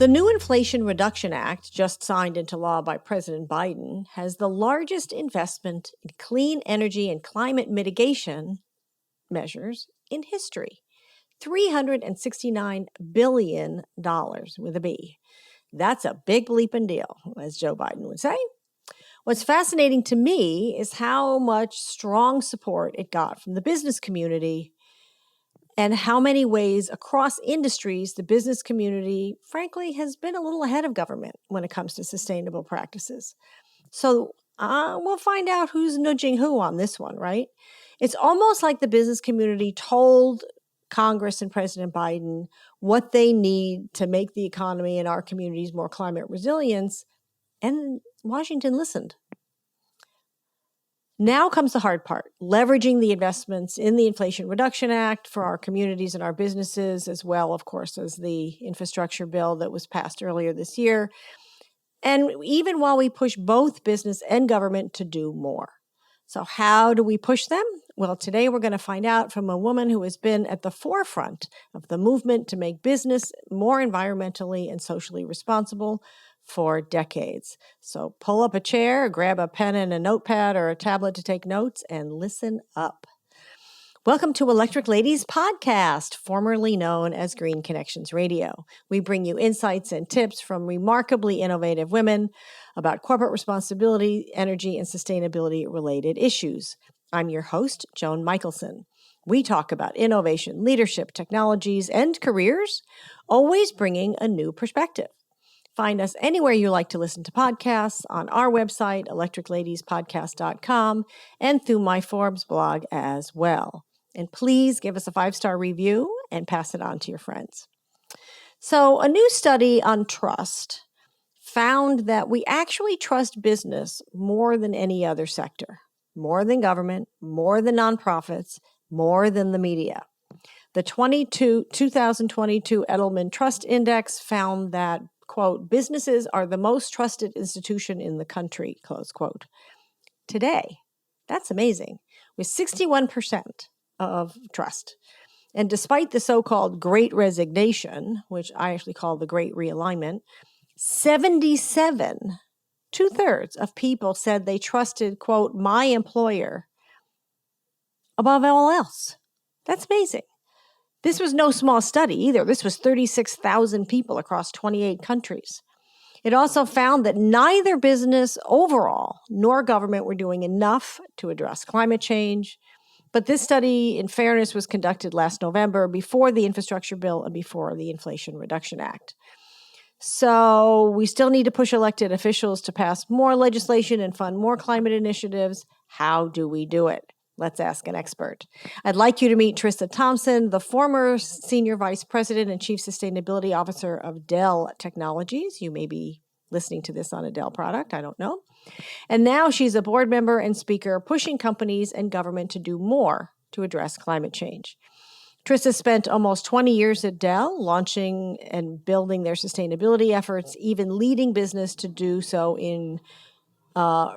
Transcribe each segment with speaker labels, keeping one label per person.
Speaker 1: The new Inflation Reduction Act, just signed into law by President Biden, has the largest investment in clean energy and climate mitigation measures in history. $369 billion with a B. That's a big bleeping deal, as Joe Biden would say. What's fascinating to me is how much strong support it got from the business community and how many ways across industries the business community, frankly, has been a little ahead of government when it comes to sustainable practices. So we'll find out who's nudging who on this one, right? It's almost like the business community told Congress and President Biden what they need to make the economy and our communities more climate resilient, and Washington listened. Now comes the hard part, leveraging the investments in the Inflation Reduction Act for our communities and our businesses, as well, of course, as the infrastructure bill that was passed earlier this year. And even while we push both business and government to do more. So how do we push them? Well, today we're going to find out from a woman who has been at the forefront of the movement to make business more environmentally and socially responsible for decades. So pull up a chair, grab a pen and a notepad or a tablet to take notes, and listen up. Welcome to Electric Ladies Podcast, formerly known as Green Connections Radio. We bring you insights and tips from remarkably innovative women about corporate responsibility, energy, and sustainability-related issues. I'm your host, Joan Michelson. We talk about innovation, leadership, technologies, and careers, always bringing a new perspective. Find us anywhere you like to listen to podcasts, on our website, electricladiespodcast.com, and through my Forbes blog as well. And please give us a 5-star review and pass it on to your friends. So a new study on trust found that we actually trust business more than any other sector, more than government, more than nonprofits, more than the media. The 2022 Edelman Trust Index found that, quote, businesses are the most trusted institution in the country, close quote. Today, that's amazing, with 61% of trust. And despite the so-called great resignation, which I actually call the great realignment, 77, 2/3 of people said they trusted, quote, my employer above all else. That's amazing. This was no small study either. This was 36,000 people across 28 countries. It also found that neither business overall nor government were doing enough to address climate change. But this study, in fairness, was conducted last November before the infrastructure bill and before the Inflation Reduction Act. So we still need to push elected officials to pass more legislation and fund more climate initiatives. How do we do it? Let's ask an expert. I'd like you to meet Trisa Thompson, the former Senior Vice President and Chief Sustainability Officer of Dell Technologies. You may be listening to this on a Dell product, I don't know. And now she's a board member and speaker pushing companies and government to do more to address climate change. Trisa spent almost 20 years at Dell, launching and building their sustainability efforts, even leading business to do so in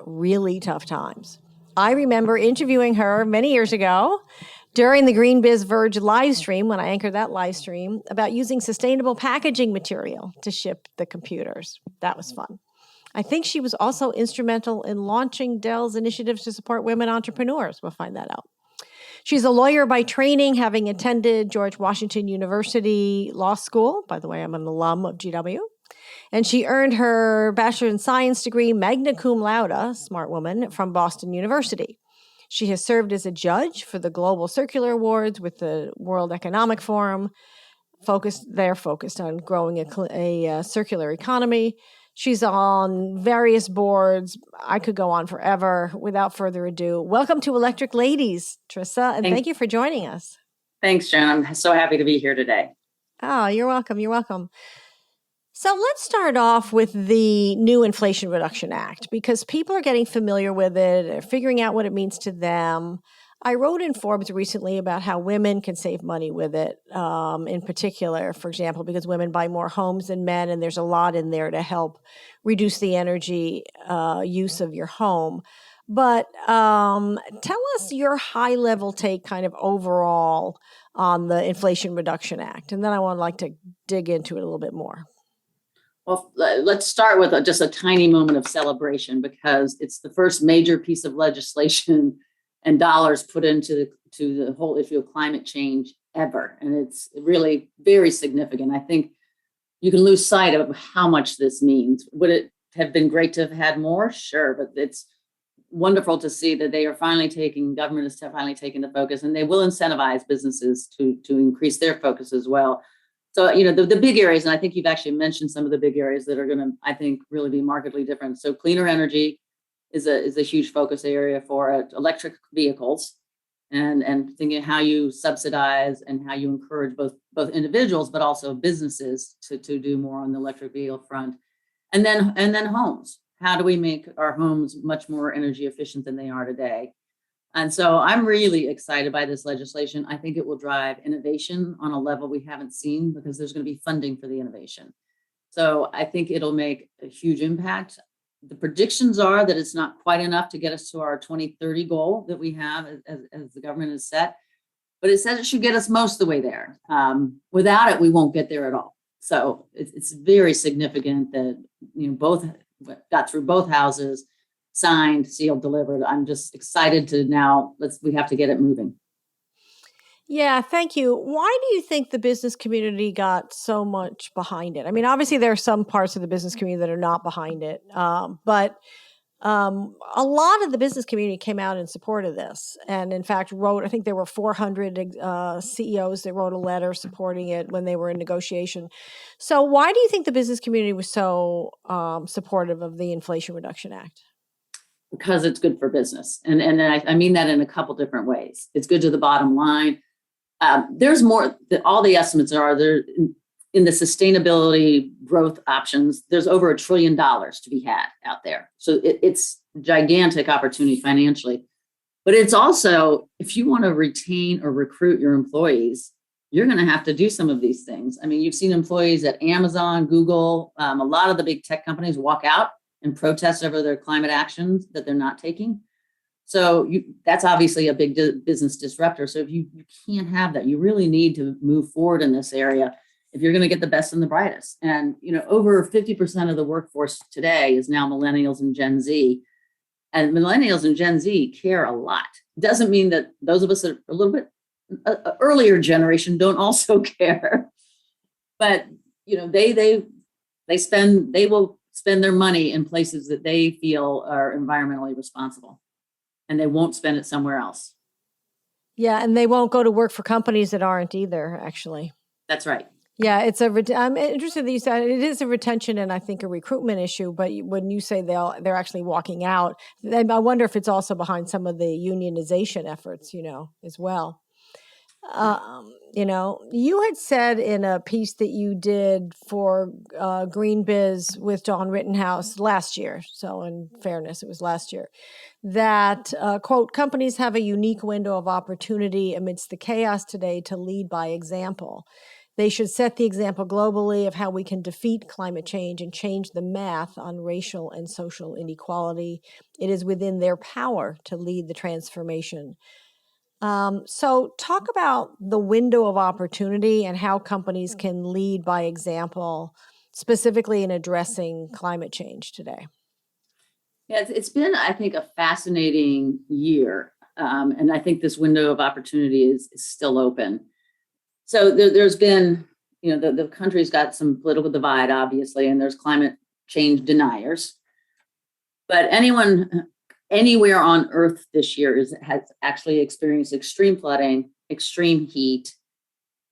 Speaker 1: really tough times. I remember interviewing her many years ago during the Green Biz Verge live stream, when I anchored that live stream, about using sustainable packaging material to ship the computers. That was fun. I think she was also instrumental in launching Dell's initiatives to support women entrepreneurs. We'll find that out. She's a lawyer by training, having attended George Washington University Law School. By the way, I'm an alum of GW. And she earned her Bachelor in Science degree, magna cum laude, smart woman, from Boston University. She has served as a judge for the Global Circular Awards with the World Economic Forum. They're focused on growing a circular economy. She's on various boards. I could go on forever. Without further ado, welcome to Electric Ladies, Trisa, and thank you for joining us.
Speaker 2: Thanks, Jen. I'm so happy to be here today.
Speaker 1: Oh, you're welcome. You're welcome. So let's start off with the new Inflation Reduction Act, because people are getting familiar with it, they're figuring out what it means to them. I wrote in Forbes recently about how women can save money with it, in particular, for example, because women buy more homes than men, and there's a lot in there to help reduce the energy use of your home. But tell us your high-level take kind of overall on the Inflation Reduction Act, and then I would like to dig into it a little bit more.
Speaker 2: Well, let's start with just a tiny moment of celebration, because it's the first major piece of legislation and dollars put into the whole issue of climate change ever. And it's really very significant. I think you can lose sight of how much this means. Would it have been great to have had more? Sure, but it's wonderful to see that government is finally taking the focus, and they will incentivize businesses to increase their focus as well. So, the big areas, and I think you've actually mentioned some of the big areas that are going to, I think, really be markedly different. So cleaner energy is a huge focus area for it. Electric vehicles, and thinking how you subsidize and how you encourage both individuals, but also businesses to do more on the electric vehicle front. And then homes. How do we make our homes much more energy efficient than they are today? And so I'm really excited by this legislation. I think it will drive innovation on a level we haven't seen, because there's going to be funding for the innovation. So I think it'll make a huge impact. The predictions are that it's not quite enough to get us to our 2030 goal that we have as the government has set, but it says it should get us most of the way there. Without it, we won't get there at all. So it's very significant that both got through both houses, signed, sealed, delivered. I'm just excited to now we have to get it moving.
Speaker 1: Yeah, thank you. Why do you think the business community got so much behind it? I mean, obviously there are some parts of the business community that are not behind it, but a lot of the business community came out in support of this, and in fact I think there were 400 CEOs that wrote a letter supporting it when they were in negotiation. So why do you think the business community was so supportive of the Inflation Reduction Act?
Speaker 2: Because it's good for business. And I mean that in a couple different ways. It's good to the bottom line. There's more, all the estimates are there in the sustainability growth options. There's over $1 trillion to be had out there. So it's gigantic opportunity financially, but it's also, if you want to retain or recruit your employees, you're going to have to do some of these things. I mean, you've seen employees at Amazon, Google, a lot of the big tech companies walk out and protest over their climate actions that they're not taking. So that's obviously a big business disruptor. So if you can't have that, you really need to move forward in this area if you're going to get the best and the brightest. And, over 50% of the workforce today is now millennials and Gen Z. And millennials and Gen Z care a lot. Doesn't mean that those of us that are a little bit earlier generation don't also care. But, they will spend their money in places that they feel are environmentally responsible, and they won't spend it somewhere else.
Speaker 1: Yeah, and they won't go to work for companies that aren't either, actually.
Speaker 2: That's right.
Speaker 1: Yeah, I'm interested that you said it is a retention and I think a recruitment issue, but when you say they're actually walking out, then I wonder if it's also behind some of the unionization efforts, as well. You had said in a piece that you did for Green Biz with Dawn Rittenhouse last year, so in fairness, it was last year, that, quote, companies have a unique window of opportunity amidst the chaos today to lead by example. They should set the example globally of how we can defeat climate change and change the math on racial and social inequality. It is within their power to lead the transformation. So talk about the window of opportunity and how companies can lead by example, specifically in addressing climate change today.
Speaker 2: Yeah, it's been, I think, a fascinating year. And I think this window of opportunity is still open. So there's been, the country's got some political divide, obviously, and there's climate change deniers. But anyone anywhere on Earth this year has actually experienced extreme flooding, extreme heat,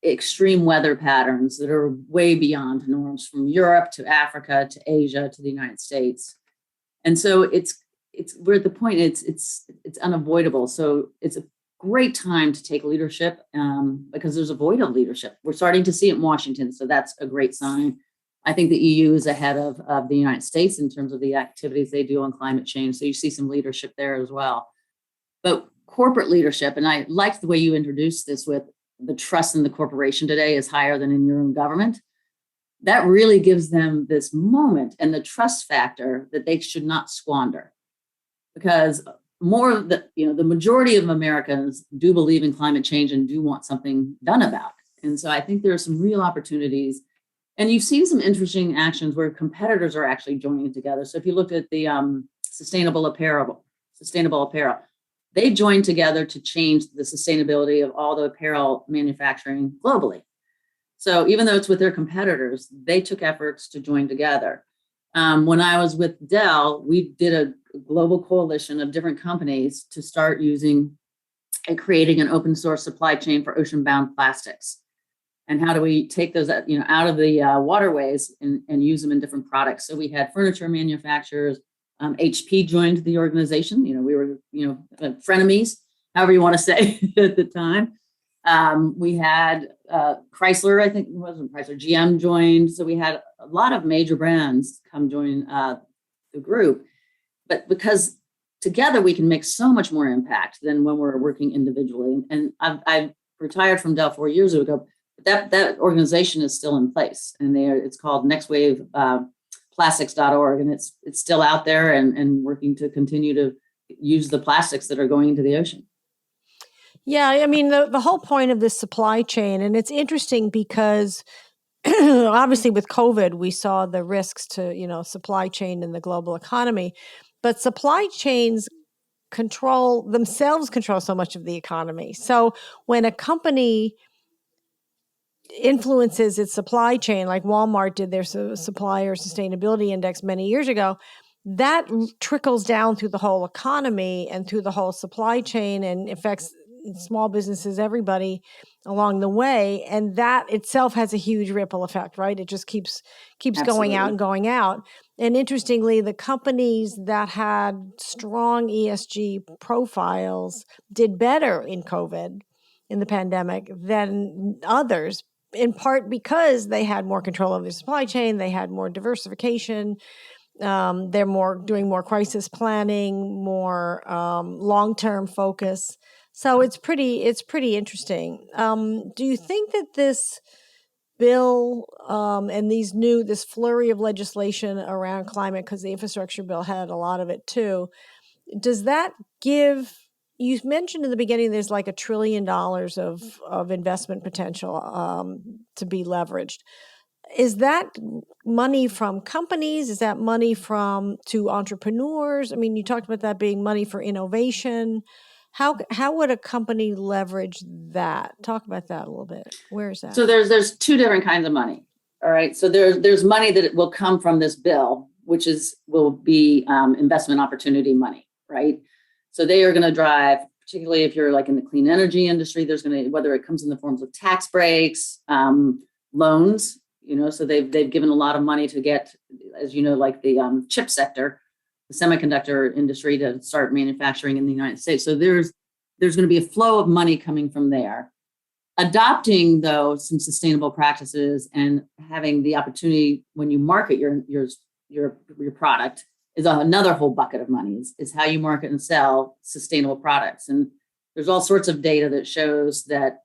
Speaker 2: extreme weather patterns that are way beyond norms, from Europe to Africa to Asia to the United States. And so we're at the point it's unavoidable. So it's a great time to take leadership because there's a void of leadership. We're starting to see it in Washington, so that's a great sign. I think the EU is ahead of the United States in terms of the activities they do on climate change. So you see some leadership there as well. But corporate leadership, and I liked the way you introduced this with the trust in the corporation today is higher than in your own government. That really gives them this moment and the trust factor that they should not squander. Because the majority of Americans do believe in climate change and do want something done about it. And so I think there are some real opportunities And you've seen some interesting actions where competitors are actually joining together. So if you look at the sustainable apparel, they joined together to change the sustainability of all the apparel manufacturing globally. So even though it's with their competitors, they took efforts to join together. When I was with Dell, we did a global coalition of different companies to start using and creating an open source supply chain for ocean-bound plastics. And how do we take those out of the waterways and use them in different products? So we had furniture manufacturers. HP joined the organization. We were frenemies, however you want to say at the time. We had Chrysler, I think it wasn't Chrysler, GM joined. So we had a lot of major brands come join the group. But because together we can make so much more impact than when we're working individually. And I retired from Dell 4 years ago. But that organization is still in place, and it's called Next Wave Plastics.org, and it's still out there and working to continue to use the plastics that are going into the ocean.
Speaker 1: Yeah, I mean, the whole point of this supply chain, and it's interesting because obviously with COVID, we saw the risks to, supply chain in the global economy, but supply chains control so much of the economy. So when a company influences its supply chain, like Walmart did their supplier sustainability index many years ago, that trickles down through the whole economy and through the whole supply chain and affects small businesses, everybody along the way. And that itself has a huge ripple effect, right? It just keeps going out and going out. And interestingly, the companies that had strong ESG profiles did better in COVID, in the pandemic, than others, in part because they had more control of their supply chain, they had more diversification, they're doing more crisis planning, more long-term focus. So it's pretty interesting. Do you think that this bill and this flurry of legislation around climate, because the infrastructure bill had a lot of it too, does that give? You mentioned in the beginning there's like $1 trillion of investment potential to be leveraged. Is that money from companies? Is that money to entrepreneurs? I mean, you talked about that being money for innovation. How would a company leverage that? Talk about that a little bit. Where is that?
Speaker 2: So there's two different kinds of money. All right. So there's money that will come from this bill, which will be investment opportunity money, right? So they are going to drive, particularly if you're like in the clean energy industry, there's going to, whether it comes in the forms of tax breaks, loans, so they've given a lot of money to get, as you know, like the chip sector, the semiconductor industry, to start manufacturing in the United States. So there's going to be a flow of money coming from there. Adopting, though, some sustainable practices and having the opportunity when you market your product is another whole bucket of money, is how you market and sell sustainable products. And there's all sorts of data that shows that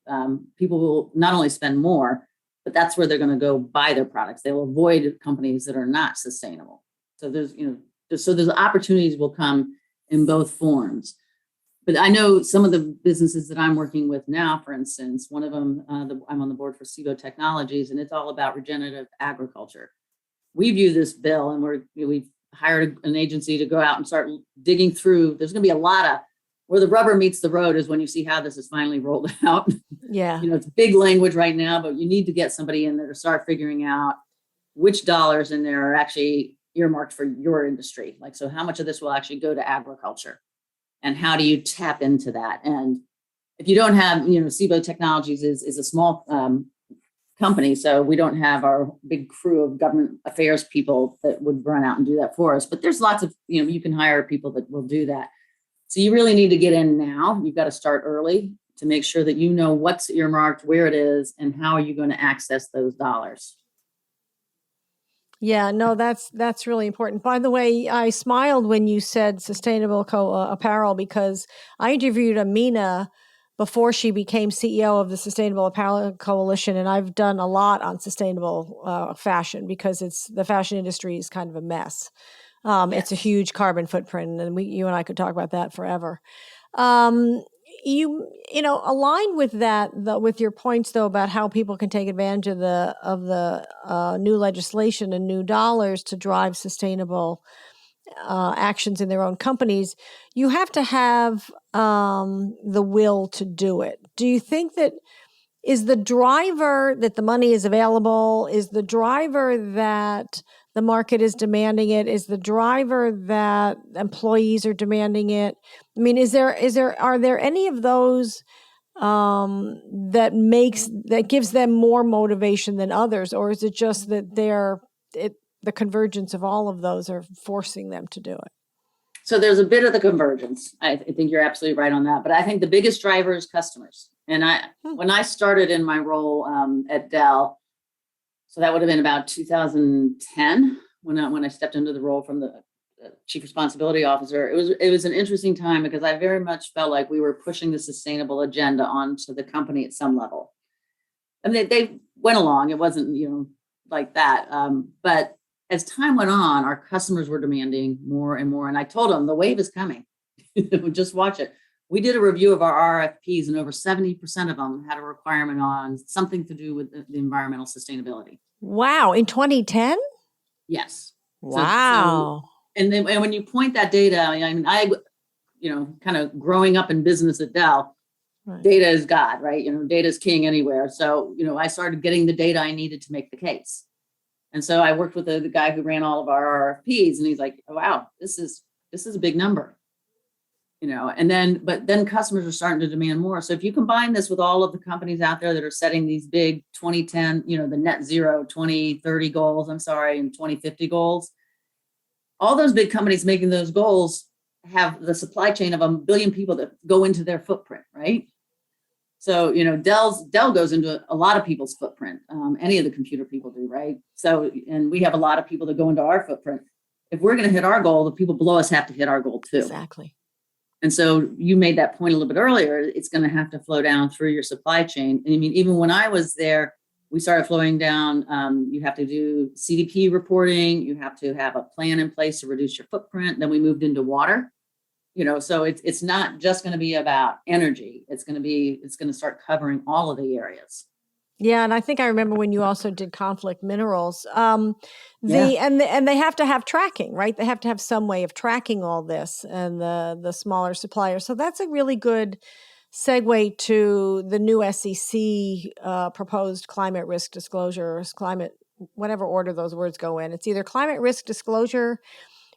Speaker 2: people will not only spend more, but that's where they're going to go buy their products. They will avoid companies that are not sustainable. So there's opportunities will come in both forms. But I know some of the businesses that I'm working with now, for instance, one of them, I'm on the board for CSO Technologies, and it's all about regenerative agriculture. We view this bill, and we've hired an agency to go out and start digging through. There's going to be a lot of where the rubber meets the road is when you see how this is finally rolled out.
Speaker 1: Yeah.
Speaker 2: It's big language right now, but you need to get somebody in there to start figuring out which dollars in there are actually earmarked for your industry. Like, so how much of this will actually go to agriculture, and how do you tap into that? And if you don't have, CSO Technologies is a small company, so we don't have our big crew of government affairs people that would run out and do that for us. But there's lots of, you can hire people that will do that. So you really need to get in now. You've got to start early to make sure that you know what's earmarked, where it is, and how are you going to access those dollars.
Speaker 1: Yeah, no, that's really important. By the way, I smiled when you said sustainable apparel, because I interviewed Amina before she became CEO of the Sustainable Apparel Coalition, and I've done a lot on sustainable fashion, because the fashion industry is kind of a mess. It's a huge carbon footprint, and you and I could talk about that forever. align with that, with your points though about how people can take advantage of the new legislation and new dollars to drive sustainable actions in their own companies. You have to have the will to do it. Do you think that is the driver that the money is available? Is the driver that the market is demanding it? Is the driver that employees are demanding it? I mean, are there any of those that gives them more motivation than others, or is it just that the convergence of all of those are forcing them to do it?
Speaker 2: So there's a bit of the convergence. I think you're absolutely right on that. But I think the biggest driver is customers. And when I started in my role at Dell, so that would have been about 2010 when I stepped into the role from the chief responsibility officer. It was an interesting time because I very much felt like we were pushing the sustainable agenda onto the company at some level. And they went along. It wasn't like that. But as time went on, our customers were demanding more and more. And I told them the wave is coming. Just watch it. We did a review of our RFPs, and over 70% of them had a requirement on something to do with the environmental sustainability.
Speaker 1: Wow. In 2010?
Speaker 2: Yes.
Speaker 1: Wow.
Speaker 2: And when you point that data, I mean, kind of growing up in business at Dell, right. Data is God, right? Data is king anywhere. So, I started getting the data I needed to make the case. And so I worked with the guy who ran all of our RFPs, and he's like, oh, wow, this is a big number. But then customers are starting to demand more. So if you combine this with all of the companies out there that are setting these big 2010, the net zero 2030 goals, and 2050 goals, all those big companies making those goals have the supply chain of 1 billion people that go into their footprint, right? So, Dell goes into a lot of people's footprint. Any of the computer people do, right? So, and we have a lot of people that go into our footprint. If we're going to hit our goal, the people below us have to hit our goal too.
Speaker 1: Exactly.
Speaker 2: And so you made that point a little bit earlier. It's going to have to flow down through your supply chain. And I mean, even when I was there, we started flowing down. You have to do CDP reporting. You have to have a plan in place to reduce your footprint. Then we moved into water. So it's not just going to be about energy. It's going to start covering all of the areas.
Speaker 1: Yeah, and I think I remember when you also did conflict minerals. And they have to have tracking, right? They have to have some way of tracking all this and the smaller suppliers. So that's a really good segue to the new SEC proposed climate risk disclosure, whatever order those words go in. It's either climate risk disclosure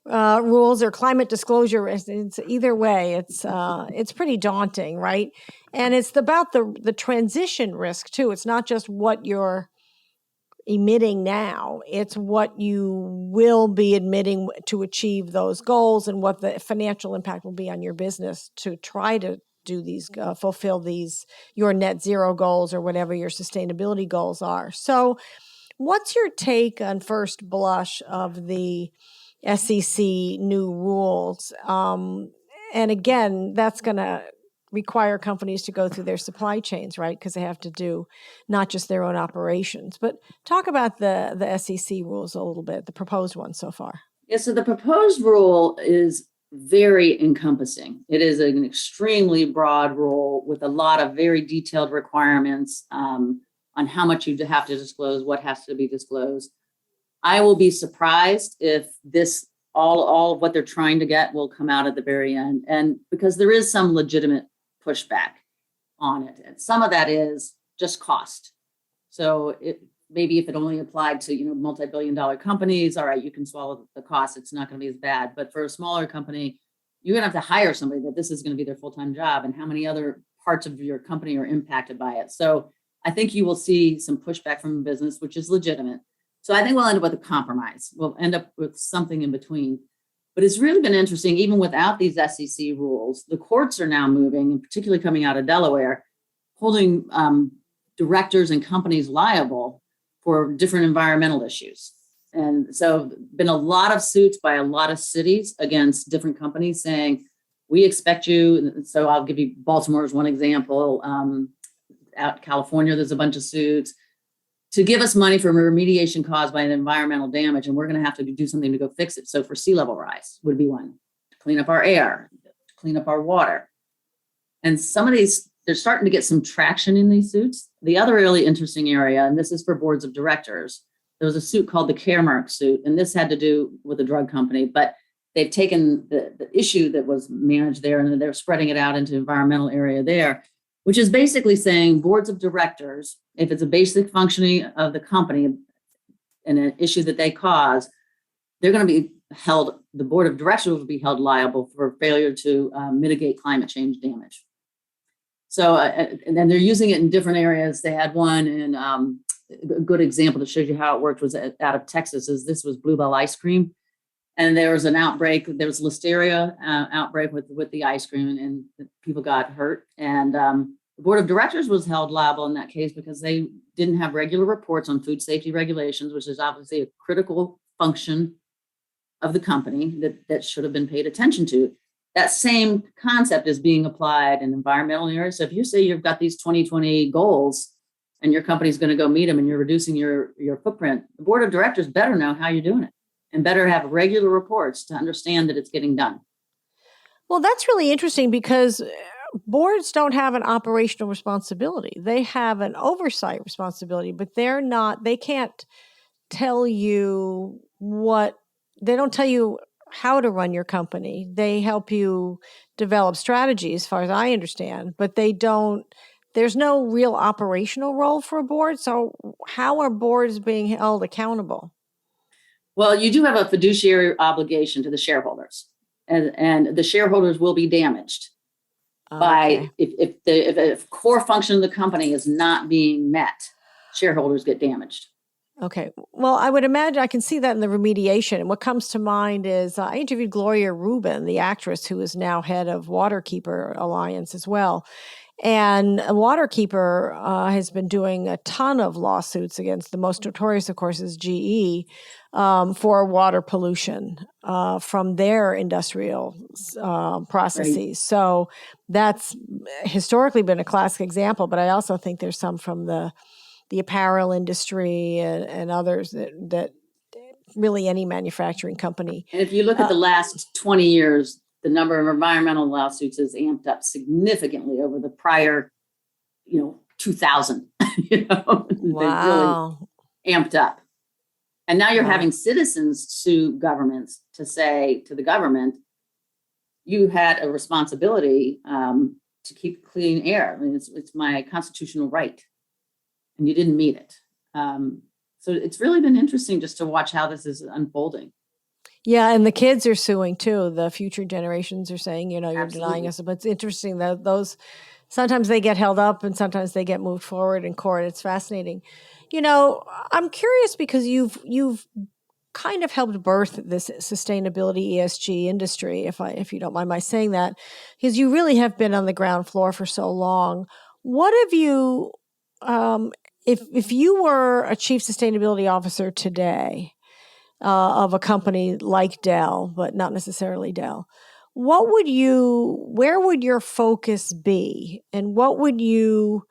Speaker 1: rules or climate disclosure. It's either way. It's pretty daunting, right? And it's about the transition risk too. It's not just what you're emitting now. It's what you will be emitting to achieve those goals and what the financial impact will be on your business to try to do these, fulfill your net zero goals or whatever your sustainability goals are. So what's your take on first blush of the SEC new rules? And again, that's going to require companies to go through their supply chains, right? Because they have to do not just their own operations. But talk about the SEC rules a little bit, the proposed one so far.
Speaker 2: Yeah, so the proposed rule is very encompassing. It is an extremely broad rule with a lot of very detailed requirements on how much you have to disclose, what has to be disclosed. I will be surprised if this all of what they're trying to get will come out at the very end, and because there is some legitimate pushback on it, and some of that is just cost. So maybe if it only applied to multi-billion-dollar companies, all right, you can swallow the cost. It's not going to be as bad. But for a smaller company, you're going to have to hire somebody that this is going to be their full-time job, and how many other parts of your company are impacted by it. So I think you will see some pushback from the business, which is legitimate. So I think we'll end up with a compromise. We'll end up with something in between. But it's really been interesting, even without these SEC rules, the courts are now moving, and particularly coming out of Delaware, holding directors and companies liable for different environmental issues. And so been a lot of suits by a lot of cities against different companies saying, we expect you. So I'll give you Baltimore as one example. Out in California, there's a bunch of suits to give us money for remediation caused by an environmental damage, and we're going to have to do something to go fix it. So for sea level rise would be one, to clean up our air, to clean up our water. And some of these, they're starting to get some traction in these suits. The other really interesting area, and this is for boards of directors, there was a suit called the Caremark suit, and this had to do with a drug company, but they've taken the issue that was managed there and they're spreading it out into environmental area there, which is basically saying boards of directors, if it's a basic functioning of the company and an issue that they cause, they're going to be held, the board of directors will be held liable for failure to mitigate climate change damage. So, and then they're using it in different areas. They had one in a good example that shows you how it worked was out of Texas. Is this was Bluebell ice cream, and there was an outbreak. There was listeria outbreak with the ice cream, and people got hurt. And the board of directors was held liable in that case because they didn't have regular reports on food safety regulations, which is obviously a critical function of the company that should have been paid attention to. That same concept is being applied in environmental areas. So if you say you've got these 2020 goals and your company's going to go meet them and you're reducing your footprint, the board of directors better know how you're doing it and better have regular reports to understand that it's getting done.
Speaker 1: Well, that's really interesting because boards don't have an operational responsibility. They have an oversight responsibility, but they can't tell you they don't tell you how to run your company. They help you develop strategy as far as I understand, but there's no real operational role for a board. So how are boards being held accountable?
Speaker 2: Well, you do have a fiduciary obligation to the shareholders, and the shareholders will be damaged by if the core function of the company is not being met, shareholders get damaged.
Speaker 1: Okay. Well, I would imagine I can see that in the remediation. And what comes to mind is I interviewed Gloria Rubin, the actress who is now head of Waterkeeper Alliance as well. And Waterkeeper has been doing a ton of lawsuits against the most notorious, of course, is GE for water pollution from their industrial processes. Right. So that's historically been a classic example, but I also think there's some from the apparel industry and others that really any manufacturing company.
Speaker 2: And if you look at the last 20 years, the number of environmental lawsuits has amped up significantly over the prior, 2000.
Speaker 1: Wow.
Speaker 2: They've really amped up. And now you're having citizens sue governments to say to the government, you had a responsibility to keep clean air. I mean, it's my constitutional right. And you didn't meet it. So it's really been interesting just to watch how this is unfolding.
Speaker 1: Yeah, and the kids are suing too. The future generations are saying, you're
Speaker 2: Absolutely.
Speaker 1: denying us. But it's interesting that those, sometimes they get held up and sometimes they get moved forward in court. It's fascinating. I'm curious because you've kind of helped birth this sustainability ESG industry, if you don't mind my saying that, because you really have been on the ground floor for so long. What have you, if you were a chief sustainability officer today of a company like Dell, but not necessarily Dell, where would your focus be? And what would you,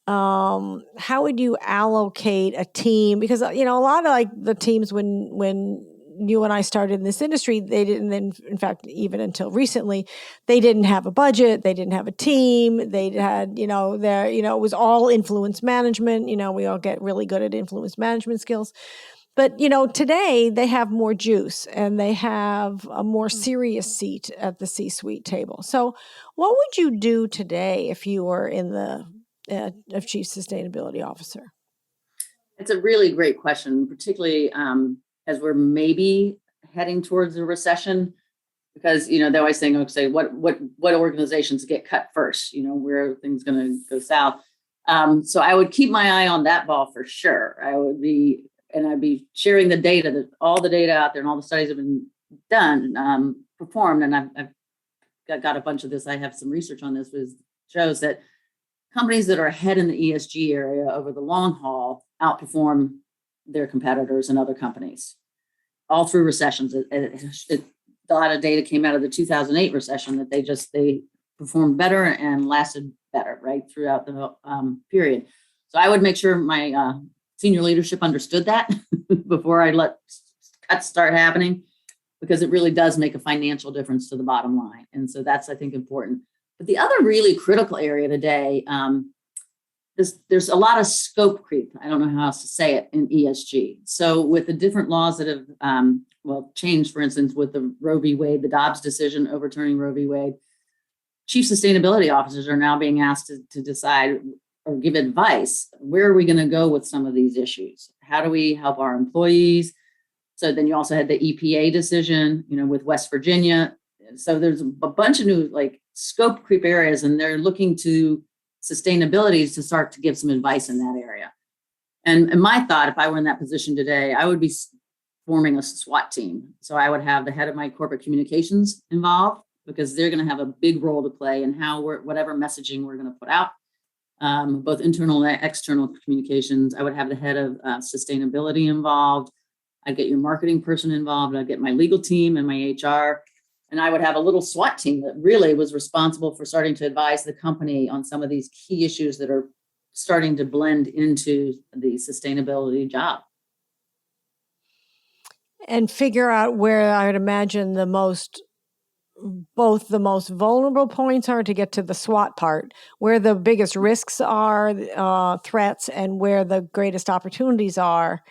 Speaker 1: how would you allocate a team? Because, a lot of like the teams when you and I started in this industry, they didn't, in fact, even until recently, they didn't have a budget. They didn't have a team. They had, it was all influence management. We all get really good at influence management skills. But, today they have more juice and they have a more serious seat at the C-suite table. So what would you do today if you were in the of chief sustainability officer?
Speaker 2: It's a really great question, particularly as we're maybe heading towards a recession, because they're always saying, okay, what organizations get cut first? Where are things going to go south? So I would keep my eye on that ball for sure. I'd be sharing the data, all the data out there, and all the studies have been done, performed, and I've got a bunch of this. I have some research on this, which shows that companies that are ahead in the ESG area over the long haul outperform their competitors and other companies all through recessions. A lot of data came out of the 2008 recession that they performed better and lasted better right throughout the period. So I would make sure my senior leadership understood that before I let cuts start happening, because it really does make a financial difference to the bottom line. And so that's, I think, important. But the other really critical area today, there's a lot of scope creep. I don't know how else to say it in ESG. So with the different laws that have changed, for instance, with the Roe v. Wade, the Dobbs decision overturning Roe v. Wade, chief sustainability officers are now being asked to decide or give advice. Where are we going to go with some of these issues? How do we help our employees? So then you also had the EPA decision, with West Virginia. So there's a bunch of new scope creep areas, and they're looking to sustainability to start to give some advice in that area. And my thought, if I were in that position today, I would be forming a SWAT team. So I would have the head of my corporate communications involved, because they're going to have a big role to play in how whatever messaging we're going to put out, both internal and external communications. I would have the head of sustainability involved. I'd get your marketing person involved. I'd get my legal team and my HR. And I would have a little SWAT team that really was responsible for starting to advise the company on some of these key issues that are starting to blend into the sustainability job.
Speaker 1: And figure out where I would imagine both the most vulnerable points are to get to the SWOT part, where the biggest risks are, threats, and where the greatest opportunities are,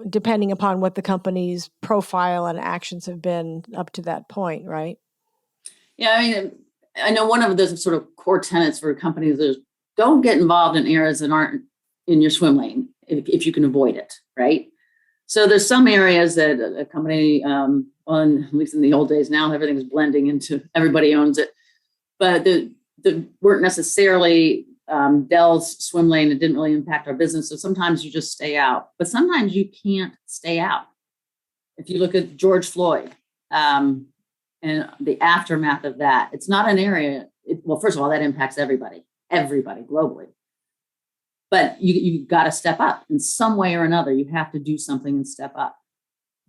Speaker 1: depending upon what the company's profile and actions have been up to that point, right?
Speaker 2: Yeah, I know one of the sort of core tenets for companies is don't get involved in areas that aren't in your swim lane if you can avoid it, right? So there's some areas that a company, at least in the old days, now everything's blending into everybody owns it, but the weren't necessarily Dell's swim lane. It didn't really impact our business. So sometimes you just stay out, but sometimes you can't stay out. If you look at George Floyd and the aftermath of that, it's not an area. Well, first of all, that impacts everybody globally. But you got to step up in some way or another. You have to do something and step up.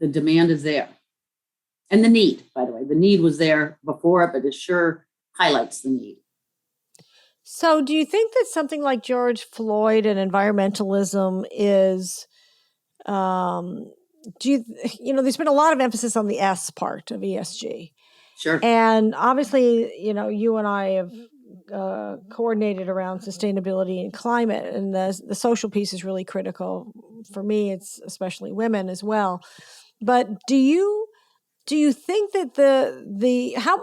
Speaker 2: The demand is there. And the need, by the way, the need was there before, but it sure highlights the need.
Speaker 1: So do you think that something like George Floyd and environmentalism is, there's been a lot of emphasis on the S part of ESG.
Speaker 2: Sure.
Speaker 1: And obviously, you and I have coordinated around sustainability and climate, and the social piece is really critical. For me, it's especially women as well. But do you think that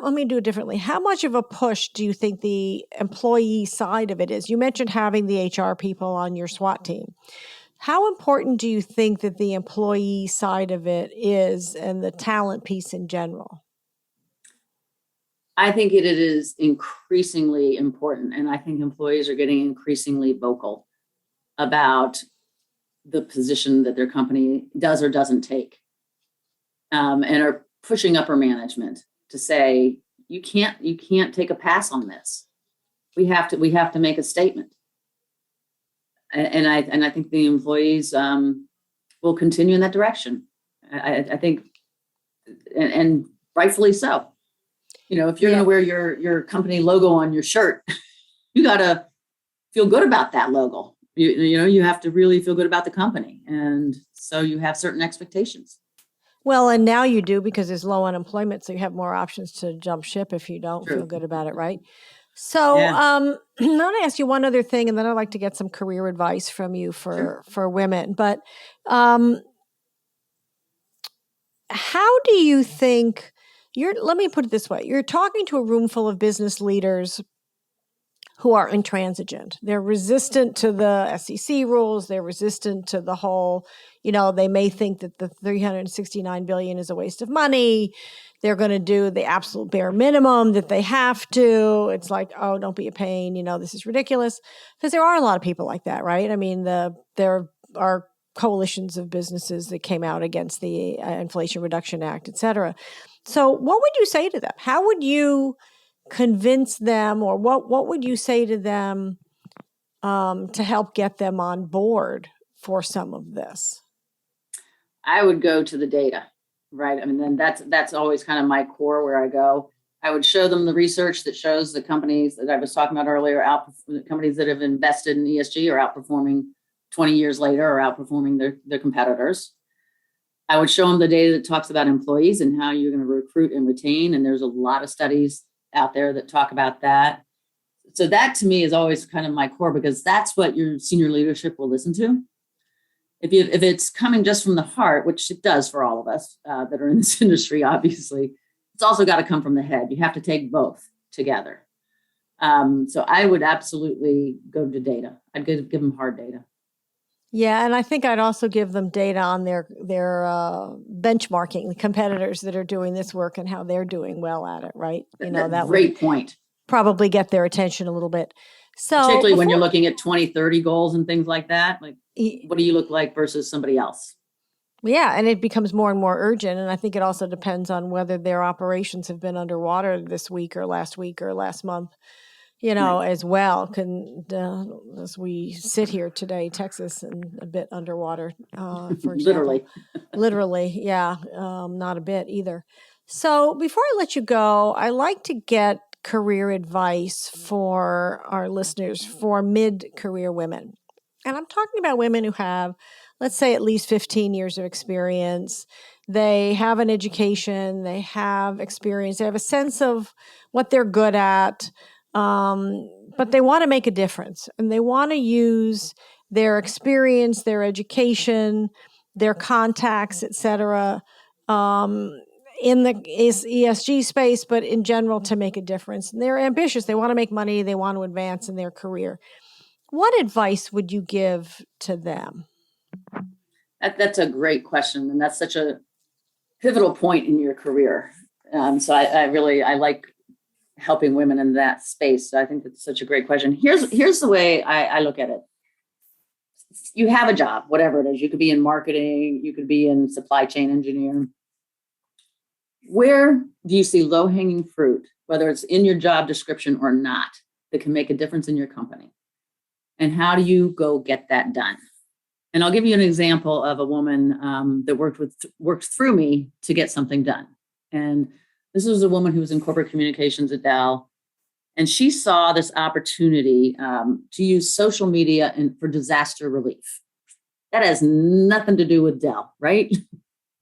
Speaker 1: let me do it differently. How much of a push do you think the employee side of it is? You mentioned having the HR people on your SWAT team. How important do you think that the employee side of it is, and the talent piece in general?
Speaker 2: I think it is increasingly important, and I think employees are getting increasingly vocal about the position that their company does or doesn't take, and are pushing upper management to say, you can't take a pass on this. We have to make a statement, and I think the employees will continue in that direction. I think, and rightfully so. If you're going to wear your company logo on your shirt, you got to feel good about that logo. You have to really feel good about the company. And so you have certain expectations.
Speaker 1: Well, and now you do, because there's low unemployment. So you have more options to jump ship if you don't
Speaker 2: True.
Speaker 1: feel good about it, right? So I'm going to ask you one other thing, and then I'd like to get some career advice from you for women. But how do you think let me put it this way. You're talking to a room full of business leaders who are intransigent. They're resistant to the SEC rules. They're resistant to the whole, they may think that the $369 billion is a waste of money. They're going to do the absolute bare minimum that they have to. It's like, oh, don't be a pain. This is ridiculous. Because there are a lot of people like that, right? I mean, there are coalitions of businesses that came out against the Inflation Reduction Act, et cetera. So what would you say to them? How would you convince them, or what would you say to them to help get them on board for some of this?
Speaker 2: I would go to the data, right? I mean, then that's always kind of my core where I go. I would show them the research that shows the companies that I was talking about earlier, companies that have invested in ESG are outperforming 20 years later, or outperforming their competitors. I would show them the data that talks about employees and how you're going to recruit and retain. And there's a lot of studies out there that talk about that. So that to me is always kind of my core, because that's what your senior leadership will listen to. If it's coming just from the heart, which it does for all of us that are in this industry, obviously, it's also got to come from the head. You have to take both together. So I would absolutely go to data. I'd give them hard data.
Speaker 1: Yeah, and I think I'd also give them data on their benchmarking, the competitors that are doing this work and how they're doing well at it, right?
Speaker 2: That great point.
Speaker 1: Probably get their attention a little bit. So
Speaker 2: particularly when you're looking at 2030 goals and things like that, like what do you look like versus somebody else?
Speaker 1: Yeah, and it becomes more and more urgent. And I think it also depends on whether their operations have been underwater this week or last month, right. As well. As we sit here today, Texas and a bit underwater, for example. Literally, yeah, not a bit either. So before I let you go, I like to get career advice for our listeners for mid-career women. And I'm talking about women who have, let's say, at least 15 years of experience. They have an education, they have experience, they have a sense of what they're good at, but they want to make a difference. And they want to use their experience, their education, their contacts, et cetera, in the ESG space, but in general to make a difference. And they're ambitious. They want to make money. They want to advance in their career. What advice would you give to them?
Speaker 2: That's a great question. And that's such a pivotal point in your career. So I like helping women in that space. So I think that's such a great question. Here's the way I look at it. You have a job, whatever it is. You could be in marketing. You could be in supply chain engineering. Where do you see low-hanging fruit, whether it's in your job description or not, that can make a difference in your company? And how do you go get that done? And I'll give you an example of a woman that worked through me to get something done. And this was a woman who was in corporate communications at Dell. And she saw this opportunity to use social media for disaster relief. That has nothing to do with Dell, right?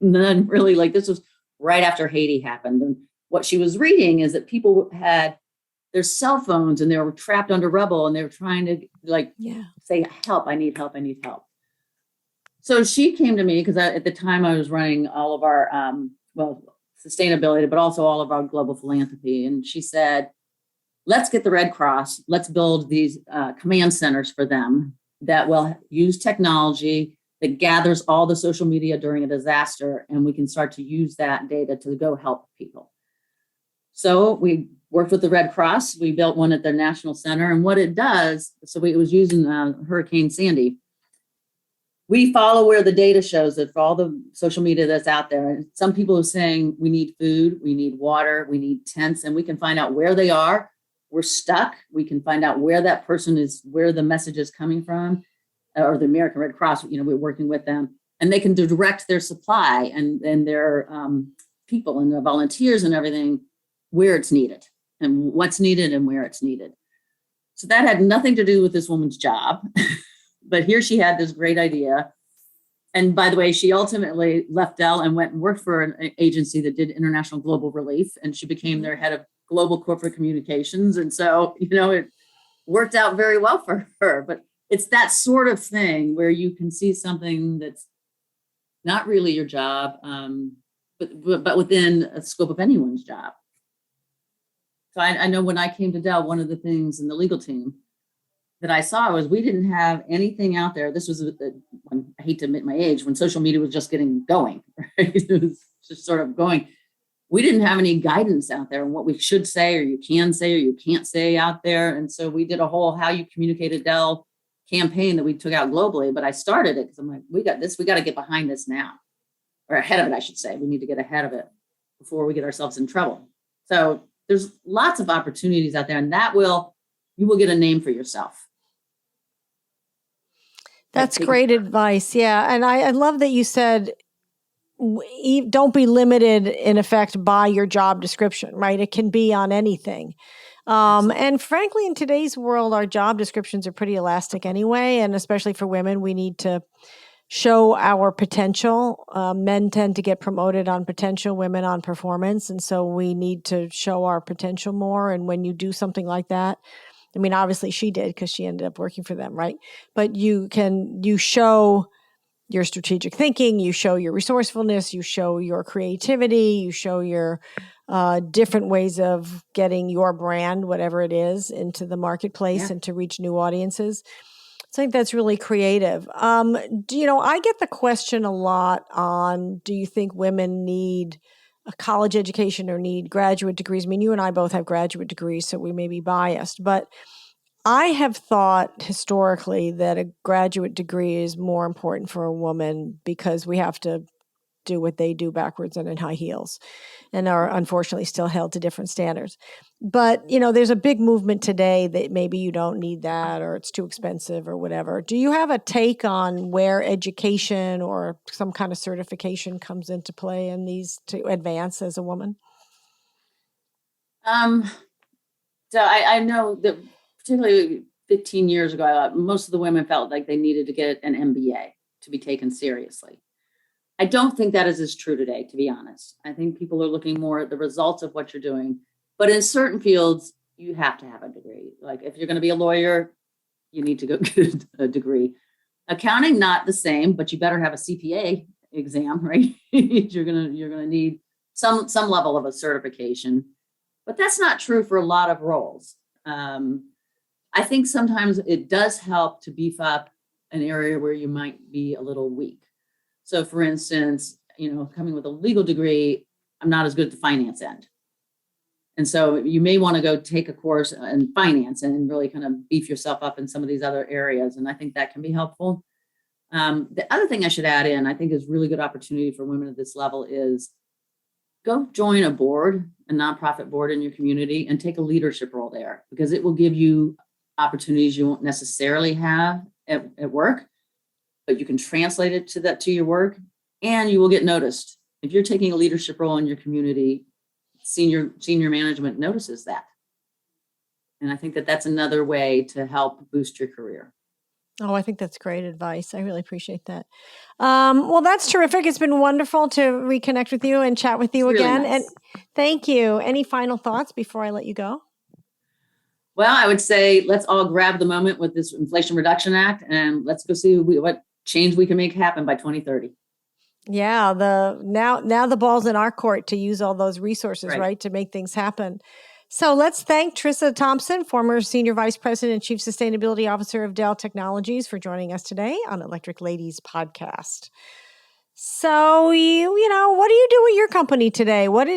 Speaker 2: None really. Like, this was right after Haiti happened. And what she was reading is that people had their cell phones and they were trapped under rubble and they were trying to say, help, I need help, I need help. So she came to me because at the time I was running all of our, sustainability, but also all of our global philanthropy. And she said, let's get the Red Cross. Let's build these command centers for them that will use technology that gathers all the social media during a disaster, and we can start to use that data to go help people. So we worked with the Red Cross. We built one at their national center, and what it does, it was using Hurricane Sandy. We follow where the data shows that for all the social media that's out there, and some people are saying we need food, we need water, we need tents, and we can find out where they are. We're stuck. We can find out where that person is, where the message is coming from, or the American Red Cross, we're working with them, and they can direct their supply and their people and their volunteers and everything where it's needed and what's needed and where it's needed. So that had nothing to do with this woman's job, but here she had this great idea. And by the way, she ultimately left Dell and went and worked for an agency that did international global relief, and she became their head of global corporate communications. And so, it worked out very well for her, but it's that sort of thing where you can see something that's not really your job, but within a scope of anyone's job. So I know when I came to Dell, one of the things in the legal team that I saw was we didn't have anything out there. This was, I hate to admit my age, when social media was just getting going, right? It was just sort of going. We didn't have any guidance out there on what we should say or you can say or you can't say out there. And so we did a whole How You Communicate at Dell campaign that we took out globally, but I started it because I'm like, we got this, we got to get behind this now, or ahead of it, I should say. We need to get ahead of it before we get ourselves in trouble. So there's lots of opportunities out there, and you will get a name for yourself.
Speaker 1: That's great advice. Yeah. And I love that you said, don't be limited in effect by your job description, right? It can be on anything. And frankly, in today's world, our job descriptions are pretty elastic anyway. And especially for women, we need to show our potential. Men tend to get promoted on potential, women on performance. And so we need to show our potential more. And when you do something like that, I mean, obviously she did because she ended up working for them, right? But you show your strategic thinking, you show your resourcefulness, you show your creativity, you show your different ways of getting your brand, whatever it is, into the marketplace and to reach new audiences. So I think that's really creative. I get the question a lot on, do you think women need a college education or need graduate degrees? I mean, you and I both have graduate degrees, so we may be biased, but I have thought historically that a graduate degree is more important for a woman because we have to do what they do backwards and in high heels and are unfortunately still held to different standards. But, there's a big movement today that maybe you don't need that or it's too expensive or whatever. Do you have a take on where education or some kind of certification comes into play in these to advance as a woman?
Speaker 2: So I know that particularly 15 years ago, most of the women felt like they needed to get an MBA to be taken seriously. I don't think that is as true today, to be honest. I think people are looking more at the results of what you're doing. But in certain fields, you have to have a degree. Like if you're going to be a lawyer, you need to go get a degree. Accounting, not the same, but you better have a CPA exam, right? you're gonna need some level of a certification. But that's not true for a lot of roles. I think sometimes it does help to beef up an area where you might be a little weak. So for instance, coming with a legal degree, I'm not as good at the finance end. And so you may want to go take a course in finance and really kind of beef yourself up in some of these other areas. And I think that can be helpful. The other thing I should add in, I think is really good opportunity for women at this level is go join a board, a nonprofit board in your community and take a leadership role there because it will give you opportunities you won't necessarily have at work, but you can translate it to your work and you will get noticed. If you're taking a leadership role in your community, senior management notices that. And I think that that's another way to help boost your career.
Speaker 1: Oh, I think that's great advice. I really appreciate that. Well, that's terrific. It's been wonderful to reconnect with you and chat with you again.
Speaker 2: Really nice.
Speaker 1: And thank you. Any final thoughts before I let you go?
Speaker 2: Well, I would say let's all grab the moment with this Inflation Reduction Act and let's go see what change we can make happen by 2030.
Speaker 1: Yeah, now the ball's in our court to use all those resources, right, to make things happen. So let's thank Trisa Thompson, former Senior Vice President and Chief Sustainability Officer of Dell Technologies, for joining us today on Electric Ladies Podcast. So, what do you do with your company today? What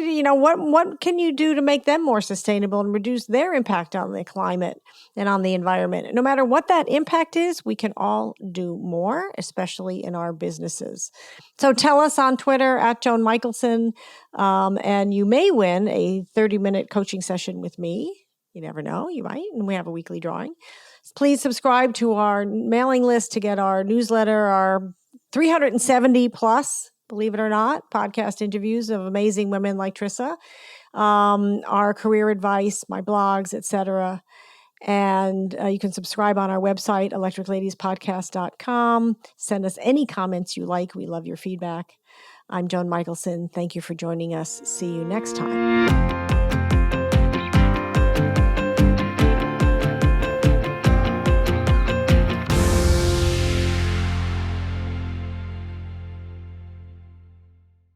Speaker 1: can you do to make them more sustainable and reduce their impact on the climate and on the environment? No matter what that impact is, we can all do more, especially in our businesses. So tell us on Twitter at Joan Michelson, and you may win a 30-minute coaching session with me. You never know, you might, and we have a weekly drawing. Please subscribe to our mailing list to get our newsletter, our 370 plus, believe it or not, podcast interviews of amazing women like Trisa, our career advice, my blogs, etc. And you can subscribe on our website, electricladiespodcast.com. Send us any comments you like. We love your feedback. I'm Joan Michelson. Thank you for joining us. See you next time.